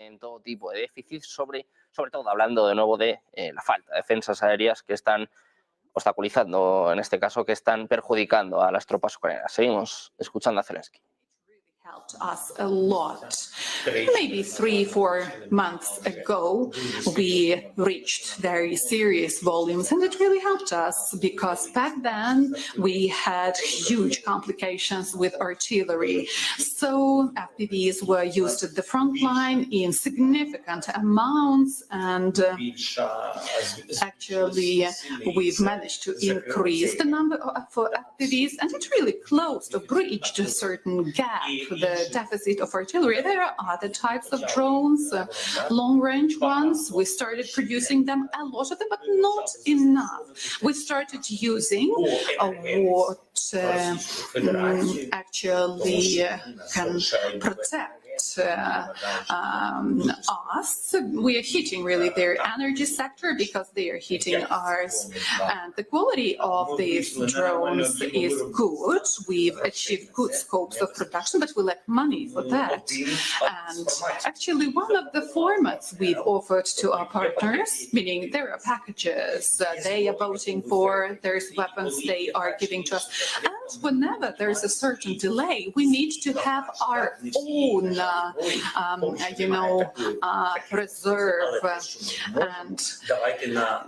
en todo tipo de déficit, sobre todo hablando de nuevo de la falta de defensas aéreas que están obstaculizando, en este caso, que están perjudicando a las tropas ucranianas. Seguimos escuchando a Zelensky. Helped us a lot. Maybe 3-4 months ago, we reached very serious volumes, and it really helped us because back then we had huge complications with artillery. So FPVs were used at the front line in significant amounts, and actually we've managed to increase the number of FPVs, and it really closed or breached a certain gap, the deficit of artillery. There are other types of drones, long-range ones. We started producing them, a lot of them, but not enough. We started using what actually can protect us. We are hitting really their energy sector because they are hitting ours, and the quality of these drones is good. We've achieved good scopes of production, but we lack money for that. And actually one of the formats we've offered to our partners, meaning there are packages they are voting for, there's weapons they are giving to us, and whenever there's a certain delay, we need to have our own reserve, and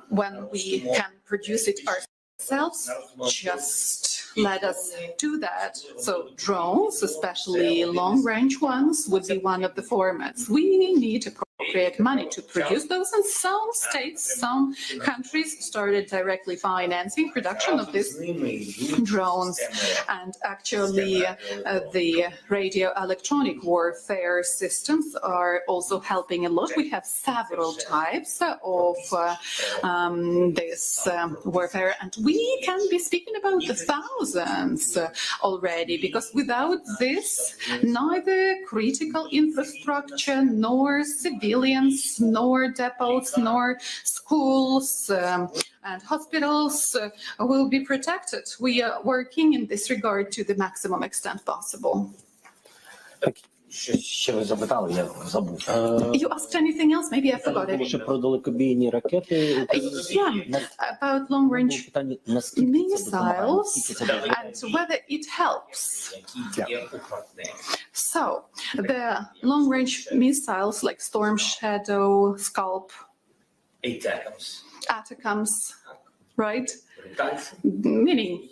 when we can produce it ourselves, just let us do that. So drones, especially long-range ones, would be one of the formats. We need appropriate money to produce those, and some states, some countries started directly financing production of these drones. And actually the radio electronic warfare systems are also helping a lot. We have several types of this warfare, and we can be speaking about the thousands already, because without this, neither critical infrastructure nor civilians, nor depots, nor schools and hospitals will be protected. We are working in this regard to the maximum extent possible. You asked anything else? Maybe I forgot it. Yeah, about long-range missiles and whether it helps. So the long-range missiles like Storm Shadow, Scalp, ATACMS, right? Meaning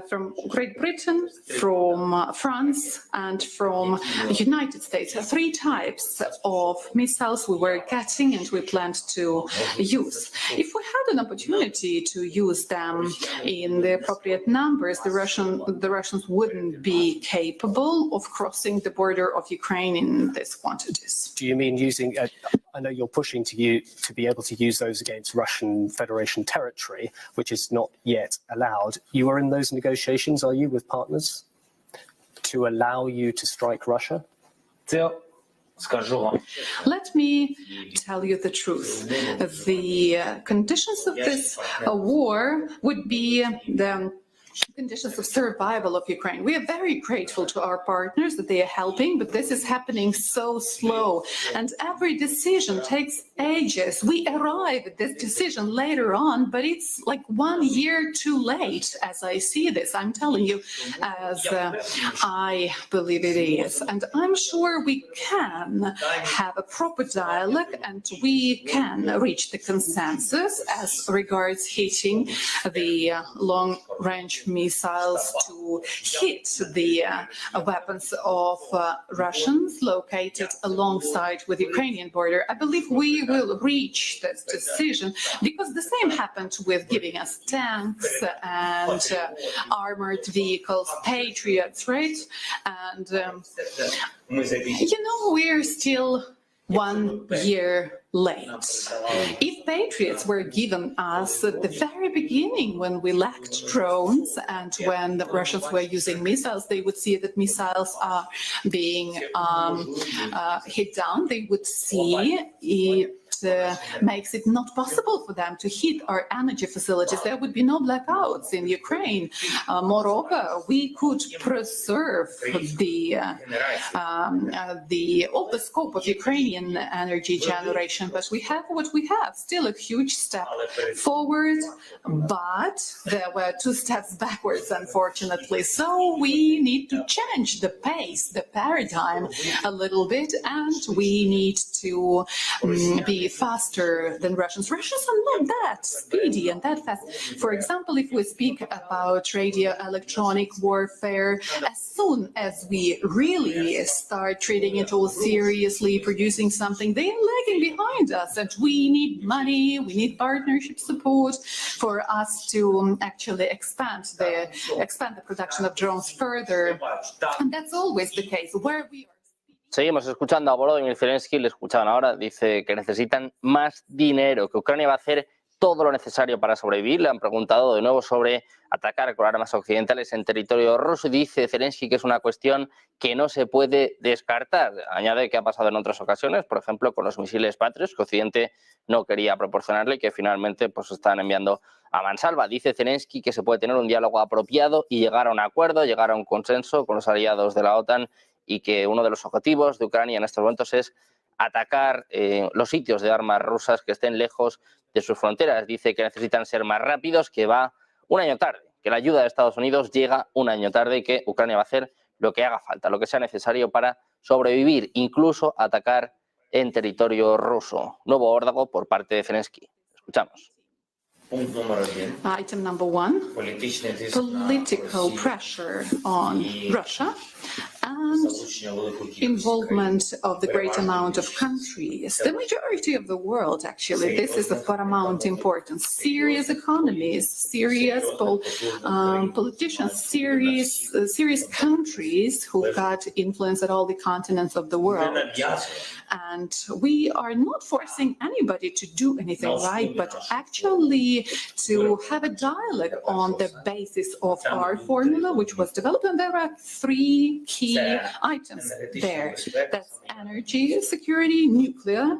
from Great Britain, from France, and from the United States. 3 types of missiles we were getting and we planned to use. If we had an opportunity to use them in the appropriate numbers, the Russians wouldn't be capable of crossing the border of Ukraine in these quantities. Do you mean using? I know you're pushing to be able to use those against Russian Federation territory, which is not yet allowed. You are in those negotiations, are you, with partners to allow you to strike Russia? Let me tell you the truth. The conditions of this war would be the conditions of survival of Ukraine. We are very grateful to our partners that they are helping, but this is happening so slow, and every decision takes ages. We arrive at this decision later on, but it's like 1 year too late, as I see this. I'm telling you, as I believe it is. And I'm sure we can have a proper dialogue, and we can reach the consensus as regards hitting the long-range missiles to hit the weapons of Russians located alongside with the Ukrainian border. I believe we will reach this decision, because the same happened with giving us tanks and armored vehicles, Patriots, right? And we're still 1 year late. If Patriots were given us at the very beginning when we lacked drones and when the Russians were using missiles, they would see that missiles are being hit down. They would see it makes it not possible for them to hit our energy facilities. There would be no blackouts in Ukraine. Moreover, we could preserve the scope of Ukrainian energy generation, but we have what we have. Still a huge step forward, but there were 2 steps backwards, unfortunately. So we need to change the pace, the paradigm a little bit, and we need to be faster than Russians. Russians are not that speedy and that fast. For example, if we speak about radio electronic warfare, as soon as we really start treating it all seriously, producing something, they are lagging behind us, and we need money, we need partnership support for us to actually expand the production of drones further. And that's always the case. Where we are. Seguimos escuchando a Volodymyr Zelensky, le escuchaban ahora, dice que necesitan más dinero, que Ucrania va a hacer todo lo necesario para sobrevivir. Le han preguntado de nuevo sobre atacar con armas occidentales en territorio ruso y dice Zelensky que es una cuestión que no se puede descartar. Añade que ha pasado en otras ocasiones, por ejemplo con los misiles Patriot, que Occidente no quería proporcionarle y que finalmente pues están enviando a mansalva. Dice Zelensky que se puede tener un diálogo apropiado y llegar a un acuerdo, llegar a un consenso con los aliados de la OTAN, y que uno de los objetivos de Ucrania en estos momentos es atacar los sitios de armas rusas que estén lejos de sus fronteras. Dice que necesitan ser más rápidos, que va un año tarde, que la ayuda de Estados Unidos llega un año tarde y que Ucrania va a hacer lo que haga falta, lo que sea necesario para sobrevivir, incluso atacar en territorio ruso. Nuevo órdago por parte de Zelensky. Escuchamos. Item number 1, political pressure on Russia and involvement of the great amount of countries, the majority of the world actually. This is of paramount importance. Serious economies, serious politicians, serious countries who got influence at all the continents of the world. And we are not forcing anybody to do anything right, but actually to have a dialogue on the basis of our formula, which was developed, and there are 3 key items there. That's energy security, nuclear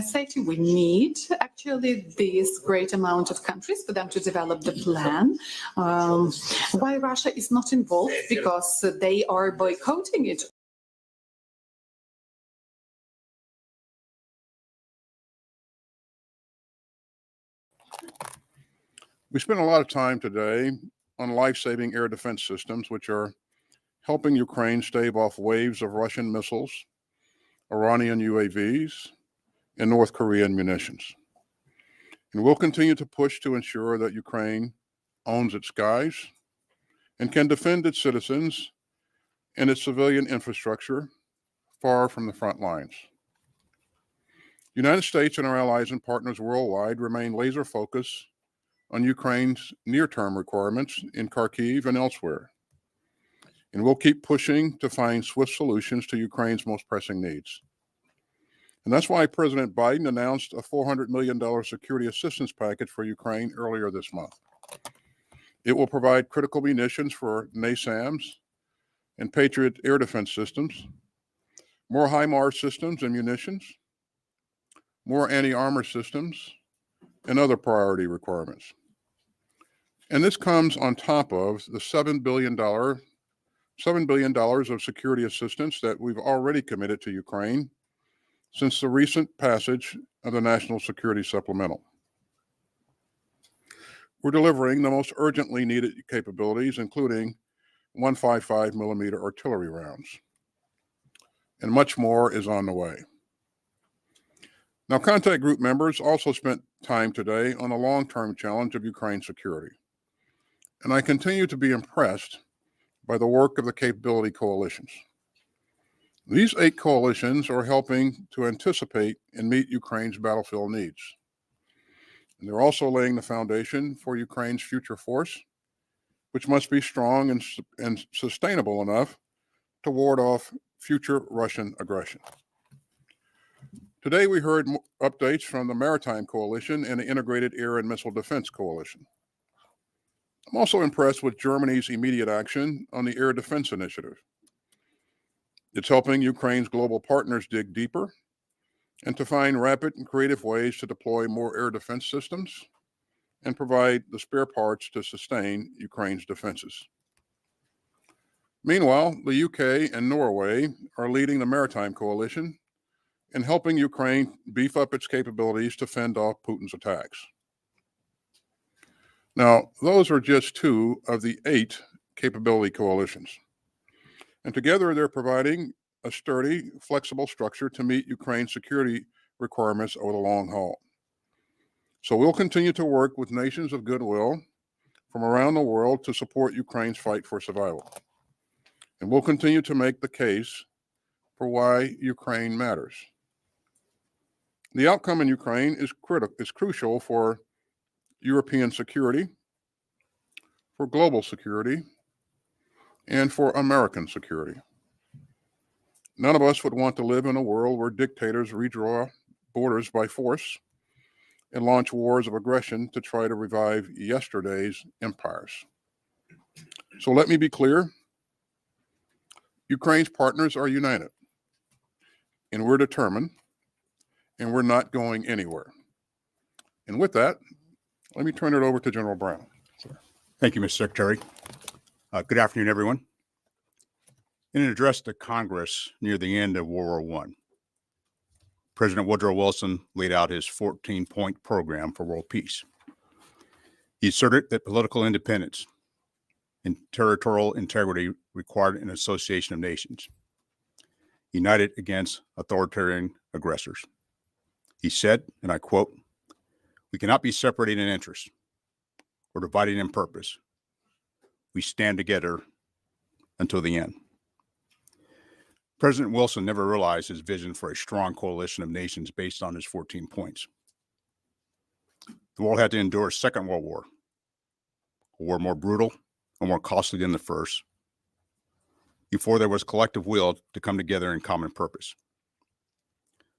safety. We need actually this great amount of countries for them to develop the plan. Why Russia is not involved? Because they are boycotting it. We spent a lot of time today on life-saving air defense systems, which are helping Ukraine stave off waves of Russian missiles, Iranian UAVs, and North Korean munitions. And we'll continue to push to ensure that Ukraine owns its skies and can defend its citizens and its civilian infrastructure far from the front lines. The United States and our allies and partners worldwide remain laser-focused on Ukraine's near-term requirements in Kharkiv and elsewhere. And we'll keep pushing to find swift solutions to Ukraine's most pressing needs. And that's why President Biden announced a $400 million security assistance package for Ukraine earlier this month. It will provide critical munitions for NASAMS and Patriot air defense systems, more HIMARS systems and munitions, more anti-armor systems, and other priority requirements. And this comes on top of the $7 billion of security assistance that we've already committed to Ukraine since the recent passage of the National Security Supplemental. We're delivering the most urgently needed capabilities, including 155 millimeter artillery rounds. And much more is on the way. Now, contact group members also spent time today on the long-term challenge of Ukraine's security. And I continue to be impressed by the work of the capability coalitions. These 8 coalitions are helping to anticipate and meet Ukraine's battlefield needs. And they're also laying the foundation for Ukraine's future force, which must be strong and sustainable enough to ward off future Russian aggression. Today, we heard updates from the Maritime Coalition and the Integrated Air and Missile Defense Coalition. I'm also impressed with Germany's immediate action on the Air Defense Initiative. It's helping Ukraine's global partners dig deeper and to find rapid and creative ways to deploy more air defense systems and provide the spare parts to sustain Ukraine's defenses. Meanwhile, the UK and Norway are leading the Maritime Coalition in helping Ukraine beef up its capabilities to fend off Putin's attacks. Now, those are just 2 of the 8 capability coalitions. And together they're providing a sturdy, flexible structure to meet Ukraine's security requirements over the long haul. So we'll continue to work with nations of goodwill from around the world to support Ukraine's fight for survival. And we'll continue to make the case for why Ukraine matters. The outcome in Ukraine is crucial for European security, for global security, and for American security. None of us would want to live in a world where dictators redraw borders by force and launch wars of aggression to try to revive yesterday's empires. So let me be clear. Ukraine's partners are united, and we're determined, and we're not going anywhere. And with that, let me turn it over to General Brown. Thank you, Mr. Secretary. Good afternoon, everyone. In an address to Congress near the end of World War I, President Woodrow Wilson laid out his 14-point program for world peace. He asserted that political independence and territorial integrity required an association of nations, united against authoritarian aggressors. He said, and I quote, "We cannot be separated in interest or divided in purpose. We stand together until the end." President Wilson never realized his vision for a strong coalition of nations based on his 14 points. The world had to endure a Second World War, a war more brutal and more costly than the first, before there was collective will to come together in common purpose.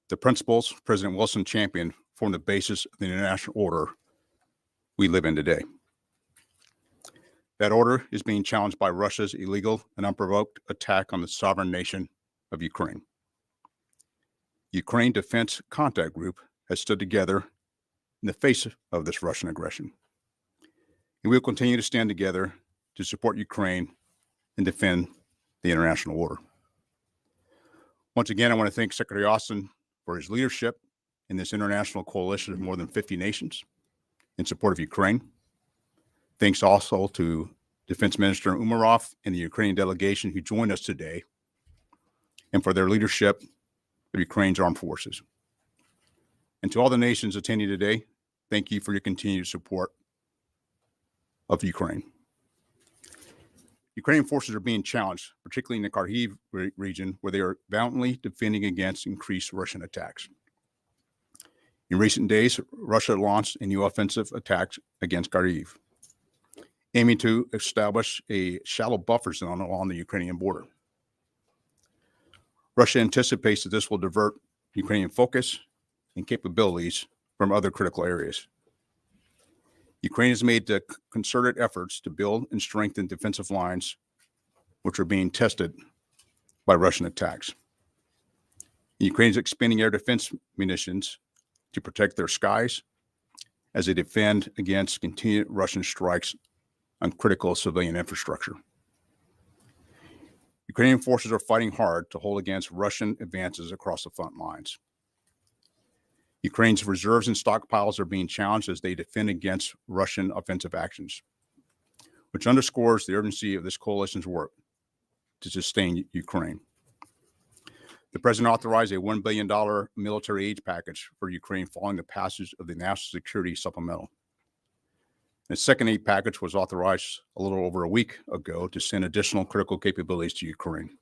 The principles President Wilson championed form the basis of the international order we live in today. That order is being challenged by Russia's illegal and unprovoked attack on the sovereign nation of Ukraine. Ukraine Defense Contact Group has stood together in the face of this Russian aggression. And we will continue to stand together to support Ukraine and defend the international order. Once again, I want to thank Secretary Austin for his leadership in this international coalition of more than 50 nations in support of Ukraine. Thanks also to Defense Minister Umarov and the Ukrainian delegation who joined us today, and for their leadership of Ukraine's armed forces. And to all the nations attending today, thank you for your continued support of Ukraine. Ukrainian forces are being challenged, particularly in the Kharkiv region, where they are valiantly defending against increased Russian attacks. In recent days, Russia launched a new offensive attack against Kharkiv, aiming to establish a shallow buffer zone along the Ukrainian border. Russia anticipates that this will divert Ukrainian focus and capabilities from other critical areas. Ukraine has made concerted efforts to build and strengthen defensive lines, which are being tested by Russian attacks. Ukraine is expending air defense munitions to protect their skies as they defend against continued Russian strikes on critical civilian infrastructure. Ukrainian forces are fighting hard to hold against Russian advances across the front lines. Ukraine's reserves and stockpiles are being challenged as they defend against Russian offensive actions, which underscores the urgency of this coalition's work to sustain Ukraine. The president authorized a $1 billion military aid package for Ukraine following the passage of the National Security Supplemental. The second aid package was authorized a little over a week ago to send additional critical capabilities to Ukraine.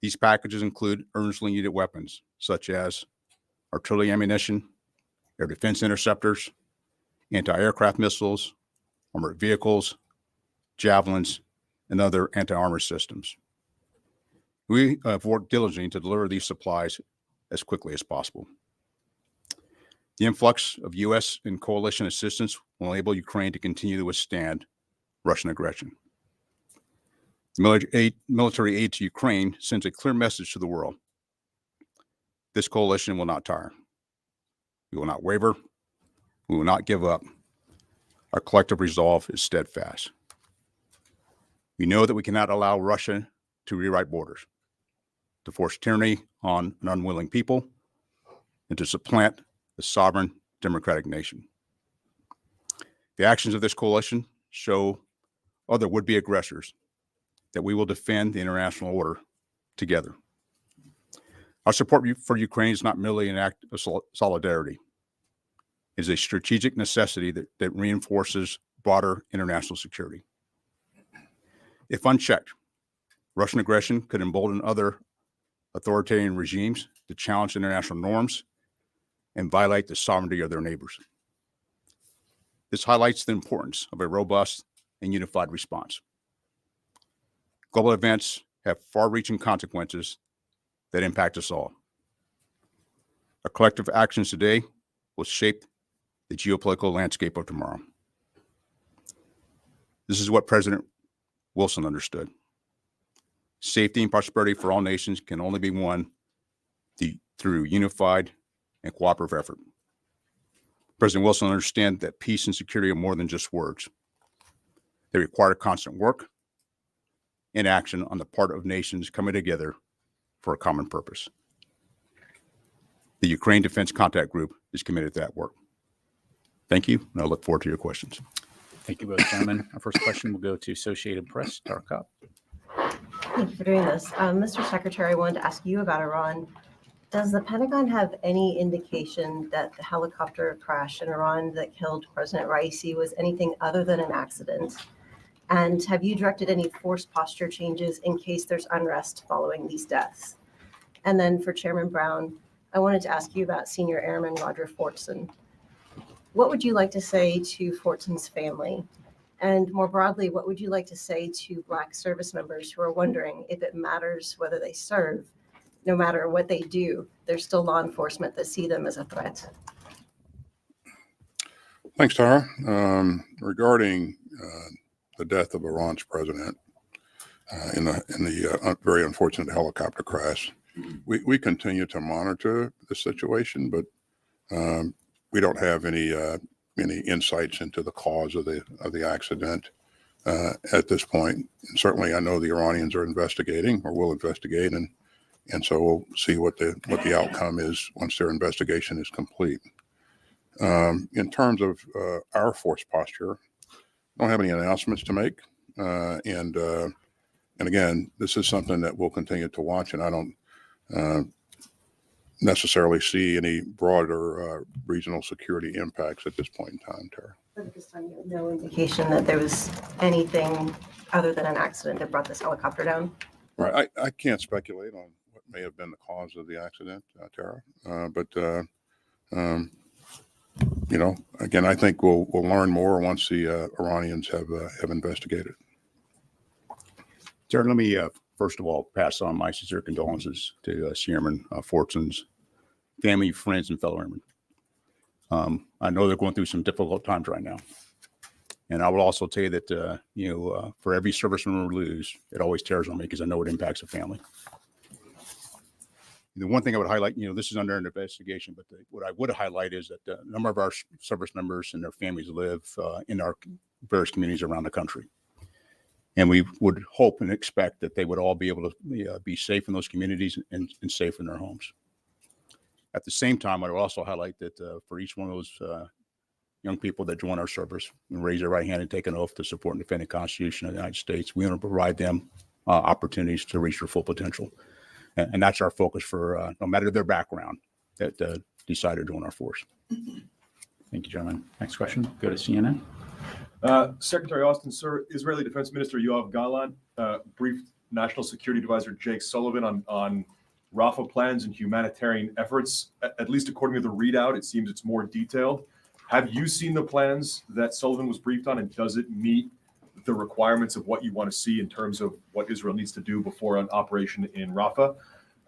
These packages include urgently needed weapons, such as artillery ammunition, air defense interceptors, anti-aircraft missiles, armored vehicles, javelins, and other anti-armor systems. We have worked diligently to deliver these supplies as quickly as possible. The influx of U.S. and coalition assistance will enable Ukraine to continue to withstand Russian aggression. Military aid to Ukraine sends a clear message to the world. This coalition will not tire. We will not waver. We will not give up. Our collective resolve is steadfast. We know that we cannot allow Russia to rewrite borders, to force tyranny on an unwilling people, and to supplant the sovereign democratic nation. The actions of this coalition show other would-be aggressors that we will defend the international order together. Our support for Ukraine is not merely an act of solidarity. It is a strategic necessity that reinforces broader international security. If unchecked, Russian aggression could embolden other authoritarian regimes to challenge international norms and violate the sovereignty of their neighbors. This highlights the importance of a robust and unified response. Global events have far-reaching consequences that impact us all. Our collective actions today will shape the geopolitical landscape of tomorrow. This is what President Wilson understood. Safety and prosperity for all nations can only be won through unified and cooperative effort. President Wilson understands that peace and security are more than just words. They require constant work and action on the part of nations coming together for a common purpose. The Ukraine Defense Contact Group is committed to that work. Thank you, and I look forward to your questions. Thank you both, gentlemen. Our first question will go to Associated Press, Jarkov. Thank you for doing this. Mr. Secretary, I wanted to ask you about Iran. Does the Pentagon have any indication that the helicopter crash in Iran that killed President Raisi was anything other than an accident? And have you directed any force posture changes in case there's unrest following these deaths? And then for Chairman Brown, I wanted to ask you about Senior Airman Roger Fortson. What would you like to say to Fortson's family? And more broadly, what would you like to say to Black service members who are wondering if it matters whether they serve? No matter what they do, there's still law enforcement that see them as a threat. Thanks, Tara. Regarding the death of Iran's president in the very unfortunate helicopter crash, we continue to monitor the situation, but we don't have any insights into the cause of the accident at this point. And certainly, I know the Iranians are investigating or will investigate, and so we'll see what the outcome is once their investigation is complete. In terms of our force posture, I don't have any announcements to make, and again, this is something that we'll continue to watch, and I don't necessarily see any broader regional security impacts at this point in time, Tara. But at this time, you have no indication that there was anything other than an accident that brought this helicopter down? Right. I can't speculate on what may have been the cause of the accident, Tara. But again, I think we'll learn more once the Iranians have investigated. Jared, let me first of all pass on my sincere condolences to Chairman Fortson's family, friends, and fellow airmen. I know they're going through some difficult times right now. And I will also tell you that, for every service member we lose, it always tears on me because I know it impacts the family. The one thing I would highlight, this is under an investigation, but what I would highlight is that a number of our service members and their families live in our various communities around the country. And we would hope and expect that they would all be able to be safe in those communities and safe in their homes. At the same time, I would also highlight that for each one of those young people that join our service and raise their right hand and take an oath to support and defend the Constitution of the United States, we want to provide them opportunities to reach their full potential. And that's our focus for no matter their background that decide to join our force. Thank you, gentlemen. Next question, go to CNN. Secretary Austin, sir, Israeli Defense Minister Yoav Gallant briefed National Security Advisor Jake Sullivan on Rafah plans and humanitarian efforts. At least according to the readout, it seems it's more detailed. Have you seen the plans that Sullivan was briefed on, and does it meet the requirements of what you want to see in terms of what Israel needs to do before an operation in Rafah?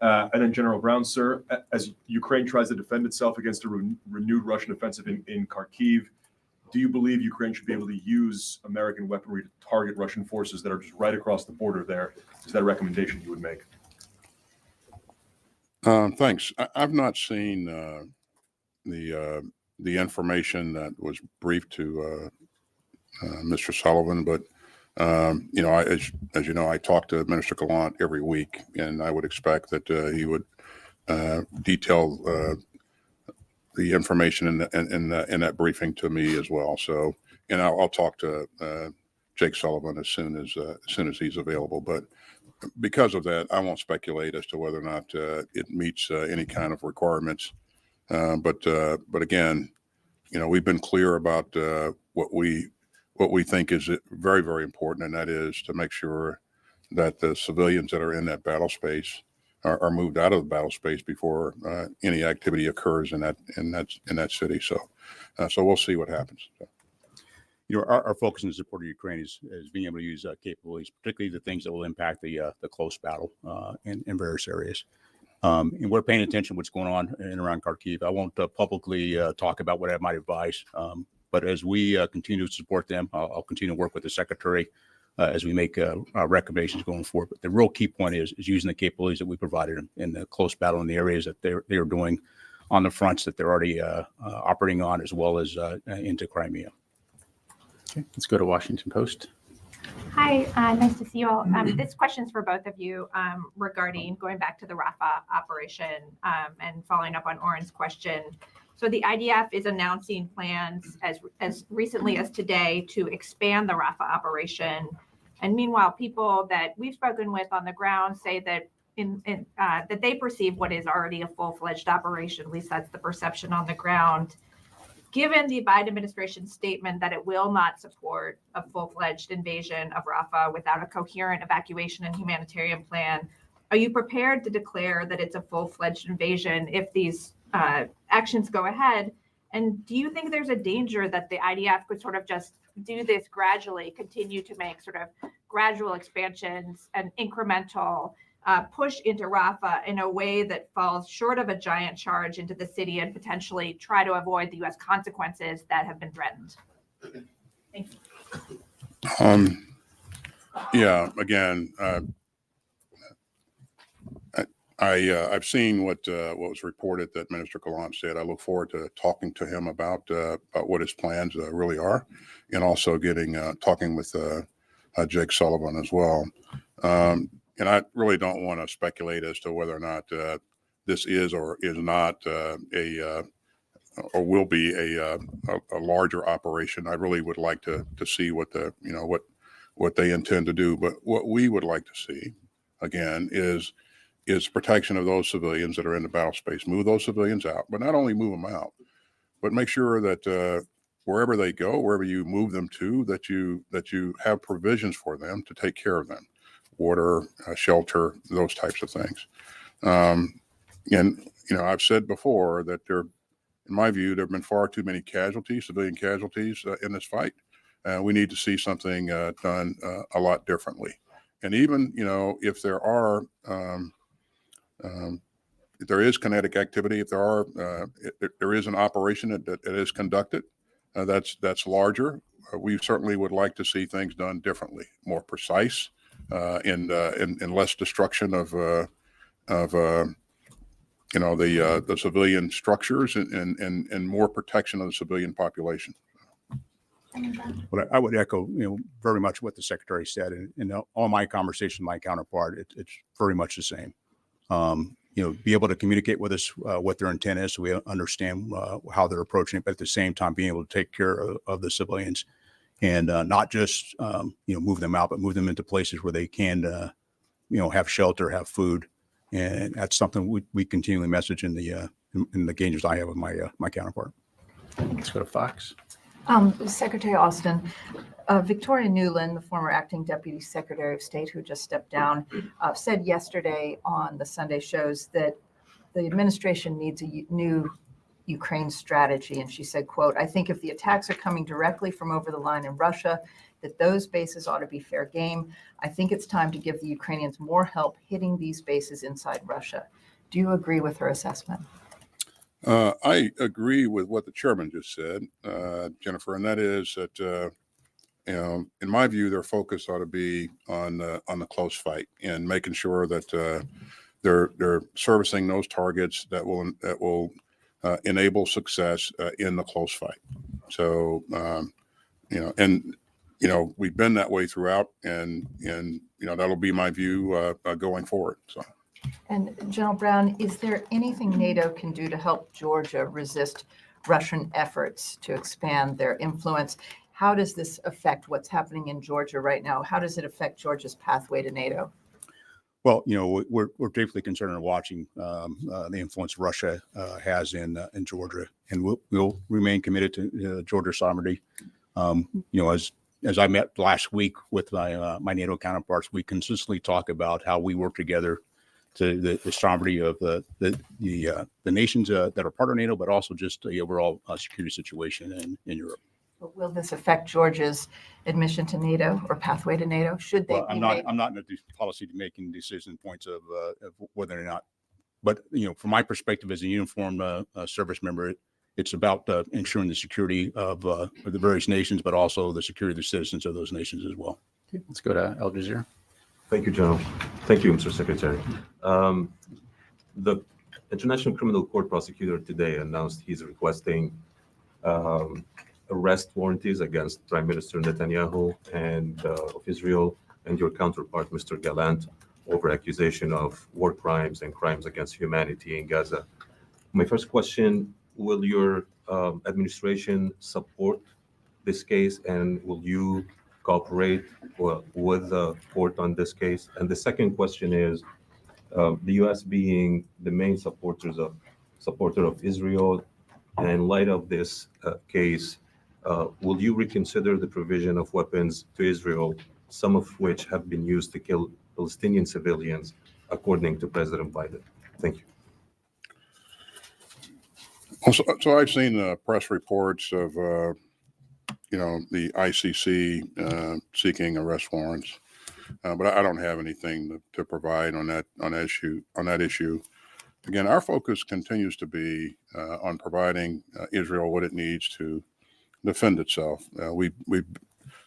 And then General Brown, sir, as Ukraine tries to defend itself against a renewed Russian offensive in Kharkiv, do you believe Ukraine should be able to use American weaponry to target Russian forces that are just right across the border there? Is that a recommendation you would make? Thanks. I've not seen the information that was briefed to Mr. Sullivan, but you know, as you know, I talk to Minister Gallant every week, and I would expect that he would detail the information in that briefing to me as well. So, and I'll talk to Jake Sullivan as soon as he's available. But because of that, I won't speculate as to whether or not it meets any kind of requirements. But again, you know, we've been clear about what we think is very, very important, and that is to make sure that the civilians that are in that battle space are moved out of the battle space before any activity occurs in that city. So we'll see what happens. So. You know, our focus in the support of Ukraine is being able to use capabilities, particularly the things that will impact the close battle in various areas. And we're paying attention to what's going on in and around Kharkiv. I won't publicly talk about what I might advise, but as we continue to support them, I'll continue to work with the Secretary as we make recommendations going forward. But the real key point is using the capabilities that we provided them in the close battle in the areas that they are doing on the fronts that they're already operating on, as well as into Crimea. Okay, let's go to Washington Post. Hi, nice to see you all. This question's for both of you regarding going back to the Rafah operation and following up on Oren's question. So the IDF is announcing plans as recently as today to expand the Rafah operation. And meanwhile, people that we've spoken with on the ground say that that they perceive what is already a full-fledged operation, at least that's the perception on the ground. Given the Biden administration's statement that it will not support a full-fledged invasion of Rafah without a coherent evacuation and humanitarian plan, are you prepared to declare that it's a full-fledged invasion if these actions go ahead? And do you think there's a danger that the IDF could sort of just do this gradually, continue to make sort of gradual expansions and incremental push into Rafah in a way that falls short of a giant charge into the city and potentially try to avoid the U.S. consequences that have been threatened? Thank you. Yeah, again, I've seen what was reported that Minister Gallant said. I look forward to talking to him about what his plans really are, and also talking with Jake Sullivan as well. And I really don't want to speculate as to whether or not this is or is not or will be a larger operation. I really would like to see what they intend to do. But what we would like to see, again, is protection of those civilians that are in the battle space. Move those civilians out, but not only move them out, but make sure that wherever they go, wherever you move them to, that you have provisions for them to take care of them. Water, shelter, those types of things. And, you know, I've said before that in my view, there have been far too many casualties, civilian casualties in this fight. We need to see something done a lot differently. And even, you know, if there is kinetic activity, if there is an operation that is conducted that's larger, we certainly would like to see things done differently, more precise, and less destruction of the civilian structures and more protection of the civilian population. But I would echo, you know, very much what the Secretary said, and all my conversations with my counterpart, it's very much the same. You know, be able to communicate with us what their intent is, so we understand how they're approaching it, but at the same time being able to take care of the civilians. And not just, you know, move them out, but move them into places where they can, you know, have shelter, have food. And that's something we continually message in the engagements I have with my counterpart. Let's go to Fox. Secretary Austin, Victoria Nuland, the former acting Deputy Secretary of State who just stepped down, said yesterday on the Sunday shows that the administration needs a new Ukraine strategy. And she said, quote, "I think if the attacks are coming directly from over the line in Russia, that those bases ought to be fair game. I think it's time to give the Ukrainians more help hitting these bases inside Russia. Do you agree with her assessment? I agree with what the chairman just said, Jennifer, and that is that in my view, their focus ought to be on the close fight and making sure that they're servicing those targets that will enable success in the close fight. So we've been that way throughout, and that'll be my view going forward. So. And General Brown, is there anything NATO can do to help Georgia resist Russian efforts to expand their influence? How does this affect what's happening in Georgia right now? How does it affect Georgia's pathway to NATO? Well, we're deeply concerned in watching the influence Russia has in Georgia, and we'll remain committed to Georgia's sovereignty. As I met last week with my NATO counterparts, we consistently talk about how we work together to the sovereignty of the nations that are part of NATO, but also just the overall security situation in Europe. But will this affect Georgia's admission to NATO or pathway to NATO? Should they? Well, I'm not in the policy making decision points of whether or not. But from my perspective as a uniformed service member, it's about ensuring the security of the various nations, but also the security of the citizens of those nations as well. Okay, let's go to Al Jazeera. Thank you, General. Thank you, Mr. Secretary. The International Criminal Court prosecutor today announced he's requesting arrest warrants against Prime Minister Netanyahu and of Israel and your counterpart, Mr. Gallant, over accusation of war crimes and crimes against humanity in Gaza. My first question, will your administration support this case, and will you cooperate with the court on this case? And the second question is, the U.S. being the main supporter of Israel, and in light of this case, will you reconsider the provision of weapons to Israel, some of which have been used to kill Palestinian civilians, according to President Biden? Thank you. So I've seen press reports of the ICC seeking arrest warrants, but I don't have anything to provide on that issue. Again, our focus continues to be on providing Israel what it needs to defend itself.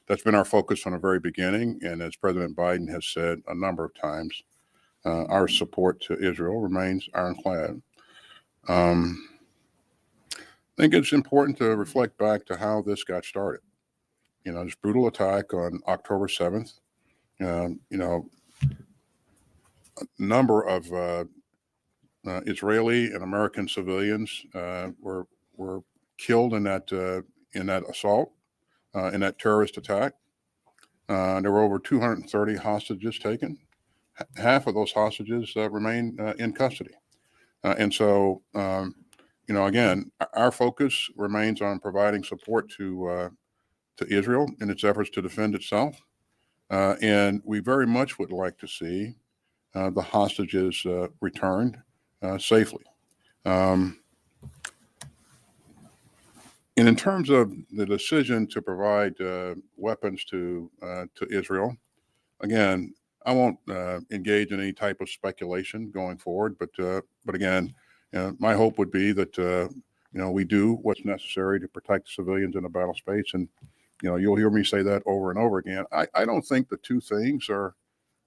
That's been our focus from the very beginning, and as President Biden has said a number of times, our support to Israel remains ironclad. I think it's important to reflect back to how this got started. This brutal attack on October 7th, a number of Israeli and American civilians were killed in that assault, in that terrorist attack. There were over 230 hostages taken. Half of those hostages remain in custody. And so, again, our focus remains on providing support to Israel in its efforts to defend itself. And we very much would like to see the hostages returned safely. And in terms of the decision to provide weapons to Israel, again, I won't engage in any type of speculation going forward. But again, my hope would be that we do what's necessary to protect civilians in the battle space. And you'll hear me say that over and over again. I don't think the two things are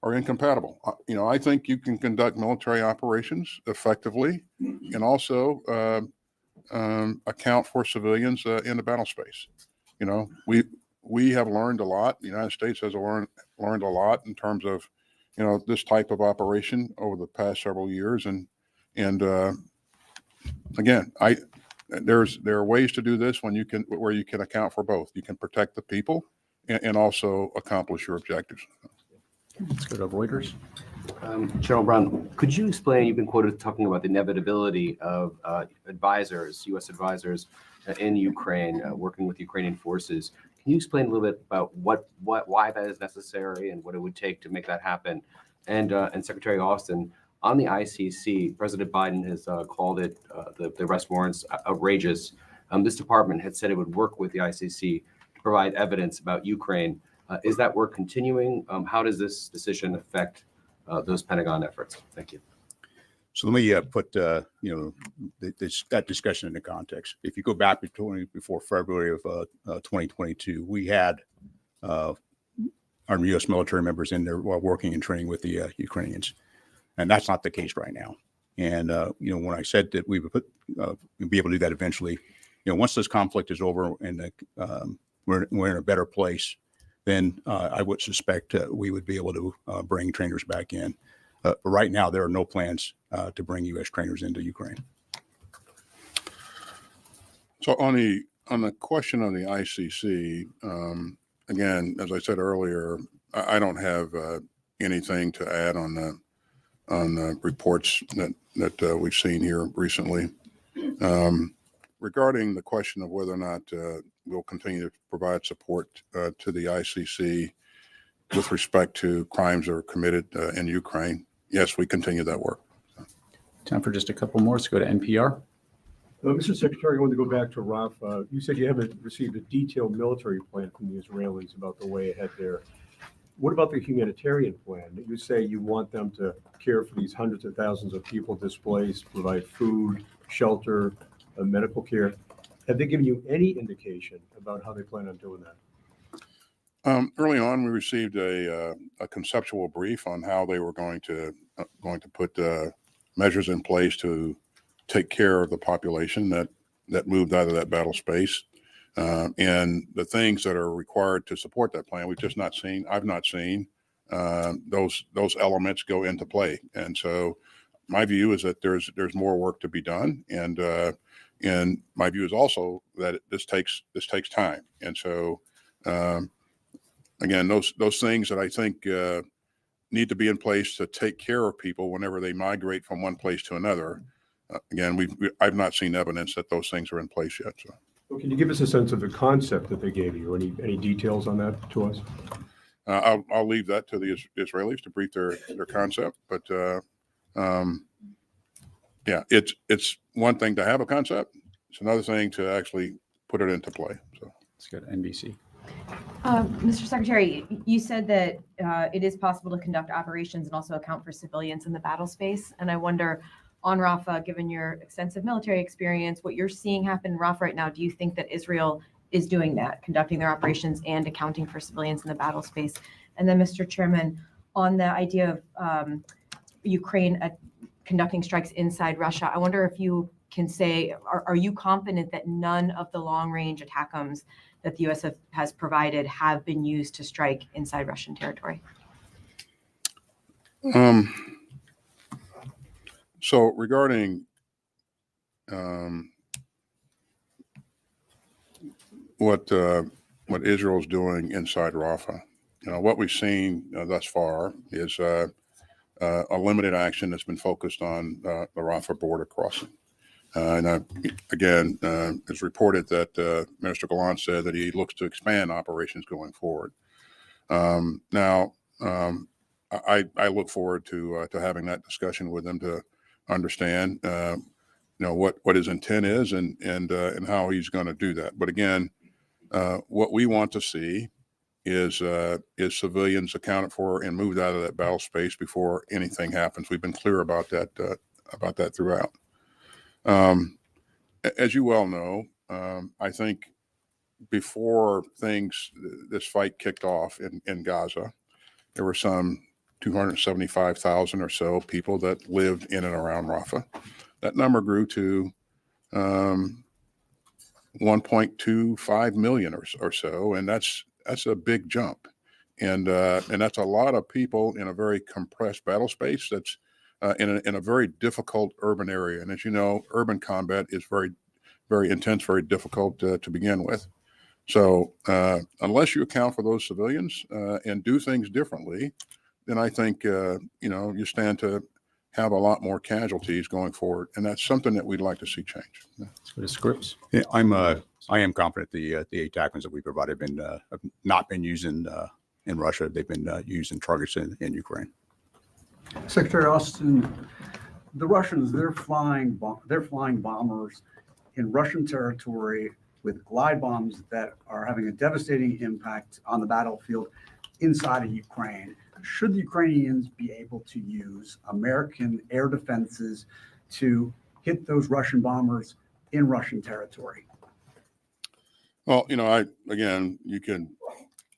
incompatible. I think you can conduct military operations effectively and also account for civilians in the battle space. We have learned a lot. The United States has learned a lot in terms of this type of operation over the past several years. And again, there are ways to do this where you can account for both. You can protect the people and also accomplish your objectives. Let's go to Reuters. General Brown, could you explain, you've been quoted talking about the inevitability of U.S. advisors in Ukraine, working with Ukrainian forces. Can you explain a little bit about why that is necessary and what it would take to make that happen? And Secretary Austin, on the ICC, President Biden has called it, the arrest warrants, outrageous. This department had said it would work with the ICC to provide evidence about Ukraine. Is that work continuing? How does this decision affect those Pentagon efforts? Thank you. So let me put that discussion into context. If you go back before February of 2022, we had our U.S. military members in there while working and training with the Ukrainians, and that's not the case right now. And when I said that we would be able to do that eventually, once this conflict is over and we're in a better place, then I would suspect we would be able to bring trainers back in. But right now, there are no plans to bring U.S. trainers into Ukraine. So on the question of the ICC, again, as I said earlier, I don't have anything to add on the reports that we've seen here recently. Regarding the question of whether or not we'll continue to provide support to the ICC with respect to crimes that are committed in Ukraine, yes, we continue that work. Time for just a couple more. Let's go to NPR. Mr. Secretary, I want to go back to Rafah. You said you haven't received a detailed military plan from the Israelis about the way ahead there. What about the humanitarian plan? You say you want them to care for these hundreds of thousands of people displaced, provide food, shelter, medical care. Have they given you any indication about how they plan on doing that? Early on, we received a conceptual brief on how they were going to put measures in place to take care of the population that moved out of that battle space, and the things that are required to support that plan. We've just not seen. I've not seen those elements go into play, and so my view is that there's more work to be done, and my view is also that this takes time, and so. Again, those things that I think need to be in place to take care of people whenever they migrate from one place to another. Again, I've not seen evidence that those things are in place yet. So, well, can you give us a sense of the concept that they gave you? Any details on that to us? I'll leave that to the Israelis to brief their concept. But yeah, it's one thing to have a concept. It's another thing to actually put it into play. So let's go to NBC. Mr. Secretary, you said that it is possible to conduct operations and also account for civilians in the battle space. And I wonder, on Rafah, given your extensive military experience, what you're seeing happen in Rafah right now, do you think that Israel is doing that, conducting their operations and accounting for civilians in the battle space? And then, Mr. Chairman, on the idea of Ukraine conducting strikes inside Russia, I wonder if you can say, are you confident that none of the long-range ATACMS that the U.S. has provided have been used to strike inside Russian territory? So regarding what Israel's doing inside Rafah, what we've seen thus far is a limited action that's been focused on the Rafah border crossing. And again, it's reported that Minister Gallant said that he looks to expand operations going forward. Now, I look forward to having that discussion with him to understand, what his intent is and how he's going to do that. But again, what we want to see is civilians accounted for and moved out of that battle space before anything happens. We've been clear about that throughout. As you well know, I think before this fight kicked off in Gaza, there were some 275,000 or so people that lived in and around Rafah. That number grew to 1.25 million or so, and that's a big jump, and that's a lot of people in a very compressed battle space. That's in a very difficult urban area, and as you know, urban combat is very, very intense, very difficult to begin with. So unless you account for those civilians and do things differently, then I think you stand to have a lot more casualties going forward, and that's something that we'd like to see change. Let's go to Scripps. Yeah, I am confident the ATACMS that we provide have not been used in Russia. They've been used in targets in Ukraine. Secretary Austin, the Russians, they're flying bombers in Russian territory with glide bombs that are having a devastating impact on the battlefield inside of Ukraine. Should the Ukrainians be able to use American air defenses to hit those Russian bombers in Russian territory? Well, again, you can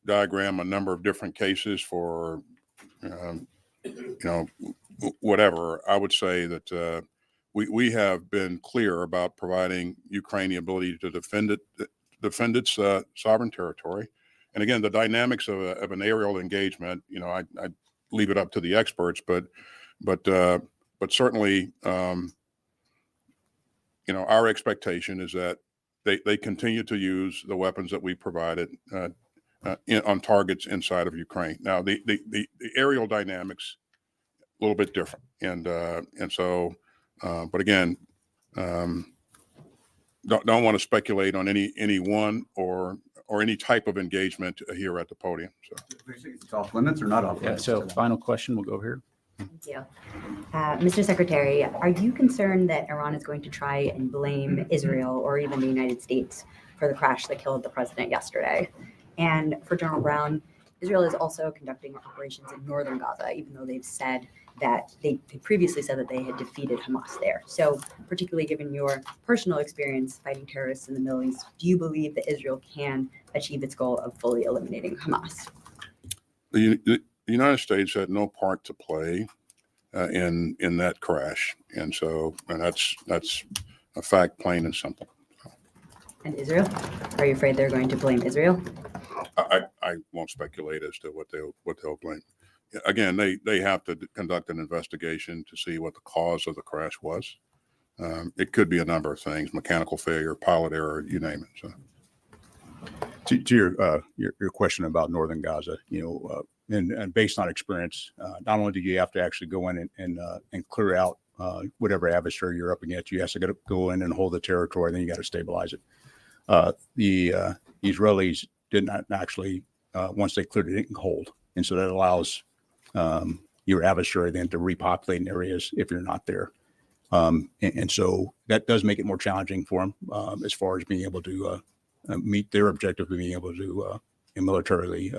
diagram a number of different cases for, whatever. I would say that we have been clear about providing Ukraine the ability to defend its sovereign territory. And again, the dynamics of an aerial engagement, I leave it up to the experts, but certainly, our expectation is that they continue to use the weapons that we provided on targets inside of Ukraine. Now, the aerial dynamics a little bit different, and so, but again, don't want to speculate on any one or any type of engagement here at the podium. So, it's off limits or not off Yeah, limits? so final question, we'll go here. Thank you. Mr. Secretary, are you concerned that Iran is going to try and blame Israel or even the United States for the crash that killed the president yesterday? And for General Brown, Israel is also conducting operations in northern Gaza, even though they've said that they previously said that they had defeated Hamas there. So particularly given your personal experience fighting terrorists in the Middle East, do you believe that Israel can achieve its goal of fully eliminating Hamas? The United States had no part to play in that crash, and that's a fact, plain and simple. And Israel? Are you afraid they're going to blame Israel? I won't speculate as to what they'll blame. Again, they have to conduct an investigation to see what the cause of the crash was. It could be a number of things: mechanical failure, pilot error, you name it. So. To your question about northern Gaza, and based on experience, not only do you have to actually go in and clear out whatever adversary you're up against, you have to go in and hold the territory, then you got to stabilize it. The Israelis did not actually, once they cleared it, didn't hold, and so that allows your adversary then to repopulate areas if you're not there. And so that does make it more challenging for them as far as being able to meet their objective of being able to militarily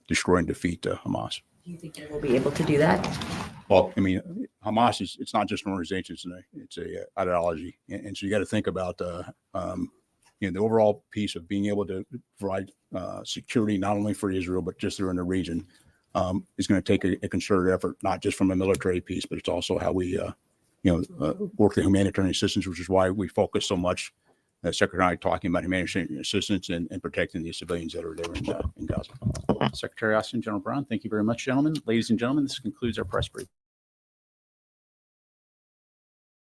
destroy and defeat Hamas. Do you think they will be able to do that? Well, I mean, Hamas it's not just an organization; it's a ideology, and so you got to think about the overall piece of being able to provide security not only for Israel but just there in the region is going to take a concerted effort, not just from a military piece, but it's also how we work the humanitarian assistance, which is why we focus so much. Secretary talking about humanitarian assistance and protecting the civilians that are there in Gaza. Secretary Austin, General Brown, thank you very much, gentlemen. Ladies and gentlemen, this concludes our press brief.